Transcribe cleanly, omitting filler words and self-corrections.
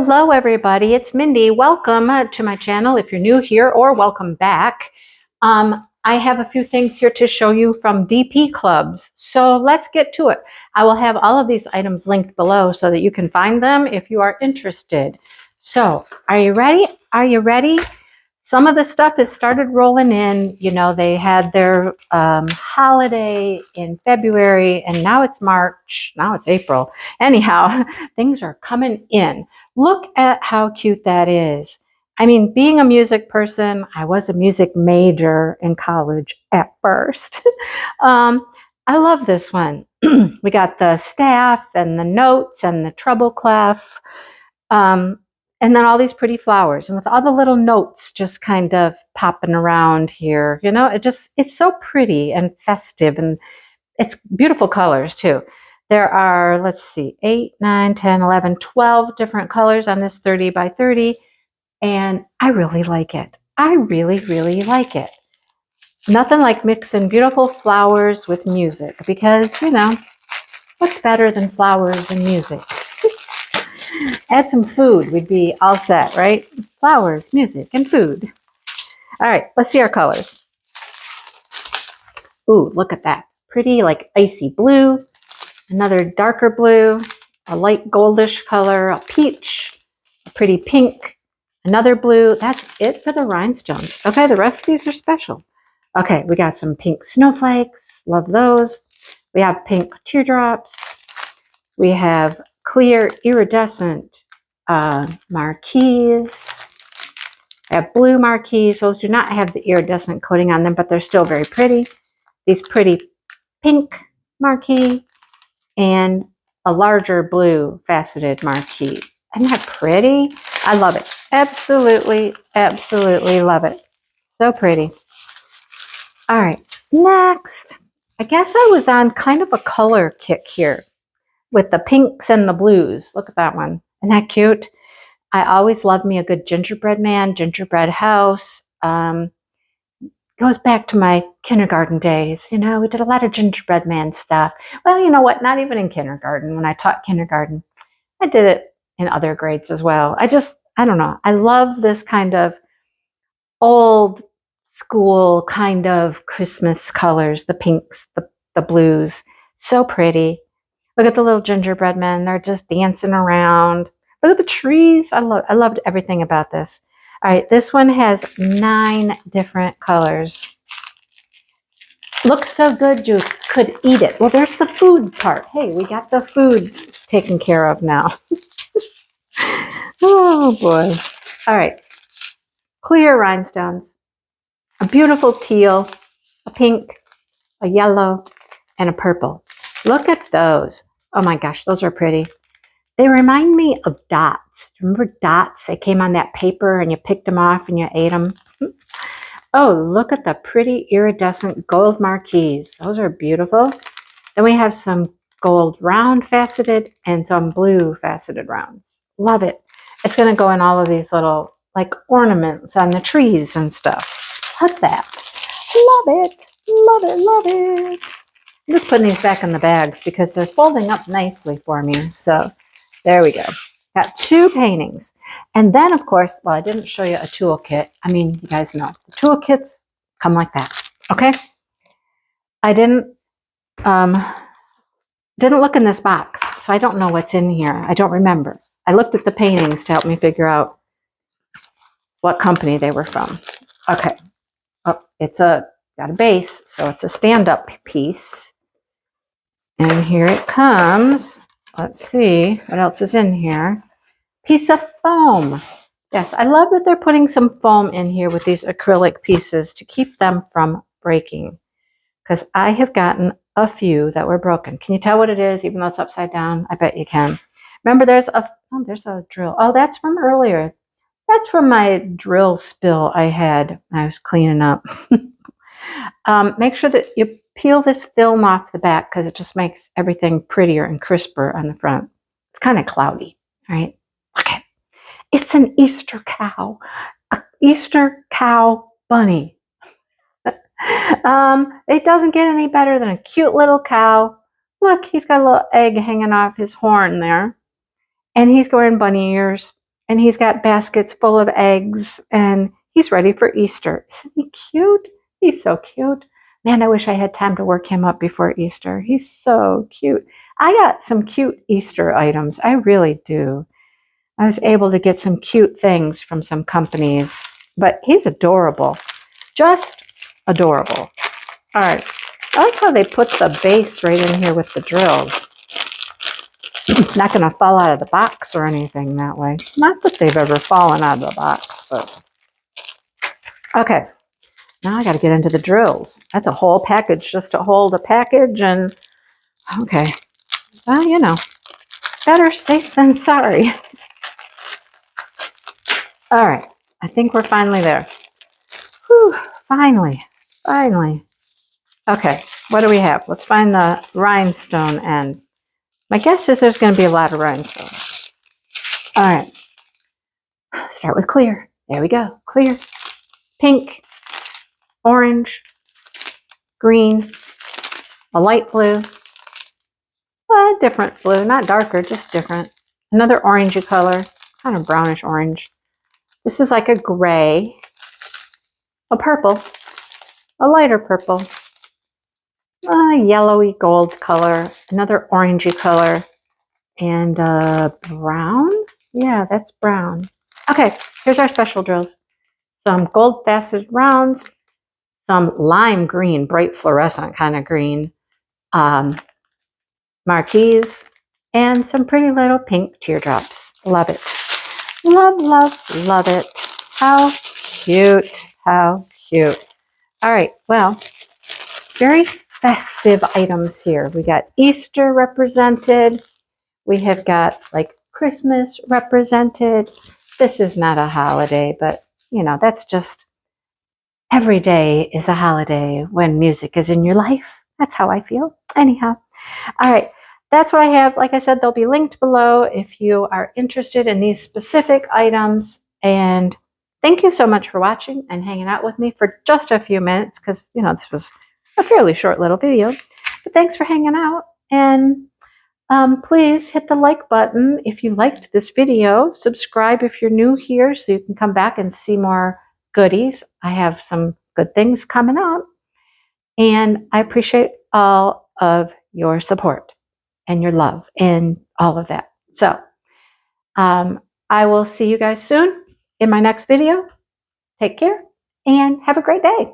Hello everybody, it's Mindy. Welcome to my channel if you're new here, or welcome back. I have a few things here to show you from DPClubs, so let's get to it. I will have all of these items linked below so that you can find them if you are interested. So, are you ready? Are you ready? Some of the stuff has started rolling in. You know, they had their holiday in February, and now it's March, now it's April. Anyhow, things are coming in. Look at how cute that is. I mean, being a music person, I was a music major in college at first. I love this one. We got the staff and the notes and the treble clef. And then all these pretty flowers, and with all the little notes just kind of popping around here, you know, it's so pretty and festive, and it's beautiful colors too. There are, let's see, 8, 9, 10, 11, 12 different colors on this 30 by 30, and I really like it. I really, really like it. Nothing like mixing beautiful flowers with music, because, you know, what's better than flowers and music? Add some food, we'd be all set, right? Flowers, music, and food. All right, let's see our colors. Ooh, look at that. Pretty, like icy blue, another darker blue, a light goldish color, a peach, a pretty pink, another blue. That's it for the rhinestones. Okay, the rest of these are special. Okay, we got some pink snowflakes. Love those. We have pink teardrops. We have clear iridescent marquees. I have blue marquees. Those do not have the iridescent coating on them, but they're still very pretty. These pretty pink marquee and a larger blue faceted marquee. Isn't that pretty? I love it. Absolutely, absolutely love it. So pretty. All right, next. I guess I was on kind of a color kick here with the pinks and the blues. Look at that one. Isn't that cute? I always love me a good gingerbread man, gingerbread house. Goes back to my kindergarten days. You know, we did a lot of gingerbread man stuff. Well, you know what? Not even in kindergarten. When I taught kindergarten, I did it in other grades as well. I don't know. I love this kind of old school kind of Christmas colors, the pinks, the blues. So pretty. Look at the little gingerbread men. They're just dancing around. Look at the trees. I loved everything about this. All right, this one has 9 different colors. Looks so good you could eat it. Well, there's the food part. Hey, we got the food taken care of now. Oh, boy. All right. Clear rhinestones. A beautiful teal, a pink, a yellow, and a purple. Look at those. Oh my gosh, those are pretty. They remind me of dots. Remember dots? They came on that paper and you picked them off and you ate them. Oh, look at the pretty iridescent gold marquees. Those are beautiful. Then we have some gold round faceted and some blue faceted rounds. Love it. It's going to go in all of these little like ornaments on the trees and stuff. Love that. Love it. Love it. Love it. I'm just putting these back in the bags because they're folding up nicely for me. So there we go. Got 2 paintings. And then, of course, well, I didn't show you a toolkit. I mean, you guys know. The toolkits come like that. Okay? I didn't look in this box, so I don't know what's in here. I don't remember. I looked at the paintings to help me figure out what company they were from. Okay. Oh, it's got a base, so it's a stand-up piece. And here it comes. Let's see what else is in here. Piece of foam. Yes, I love that they're putting some foam in here with these acrylic pieces to keep them from breaking. Because I have gotten a few that were broken. Can you tell what it is, even though it's upside down? I bet you can. Remember, there's a drill. Oh, that's from earlier. That's from my drill spill I had. I was cleaning up. Make sure that you peel this film off the back because it just makes everything prettier and crisper on the front. It's kind of cloudy, right? Okay. It's an Easter cow. An Easter cow bunny. It doesn't get any better than a cute little cow. Look, he's got a little egg hanging off his horn there. And he's wearing bunny ears. And he's got baskets full of eggs, and he's ready for Easter. Isn't he cute? He's so cute. Man, I wish I had time to work him up before Easter. He's so cute. I got some cute Easter items. I really do. I was able to get some cute things from some companies, but he's adorable. Just adorable. All right. I like how they put the base right in here with the drills. It's not going to fall out of the box or anything that way. Not that they've ever fallen out of the box, but... Okay. Now I got to get into the drills. That's a whole package just to hold a package, and... Okay. Well, you know, better safe than sorry. All right. I think we're finally there. Whew. Finally. Okay. What do we have? Let's find the rhinestone end. My guess is there's going to be a lot of rhinestones. All right. Start with clear. There we go. Clear. Pink. Orange. Green. A light blue. A different blue. Not darker, just different. Another orangey color. Kind of brownish orange. This is like a gray. A purple. A lighter purple. A yellowy gold color. Another orangey color. And brown? Yeah, that's brown. Okay, here's our special drills. Some gold faceted rounds, some lime green, bright fluorescent kind of green marquees, and some pretty little pink teardrops. Love it. Love, love, love it. How cute. How cute. All right, well, very festive items here. We got Easter represented. We have got like Christmas represented. This is not a holiday, but you know, that's just every day is a holiday when music is in your life. That's how I feel. Anyhow, all right, that's what I have. Like I said, they'll be linked below if you are interested in these specific items. And thank you so much for watching and hanging out with me for just a few minutes, because you know, this was a fairly short little video. But thanks for hanging out, and please hit the like button if you liked this video. Subscribe if you're new here so you can come back and see more goodies. I have some good things coming up. And I appreciate all of your support and your love and all of that. So I will see you guys soon in my next video. Take care and have a great day.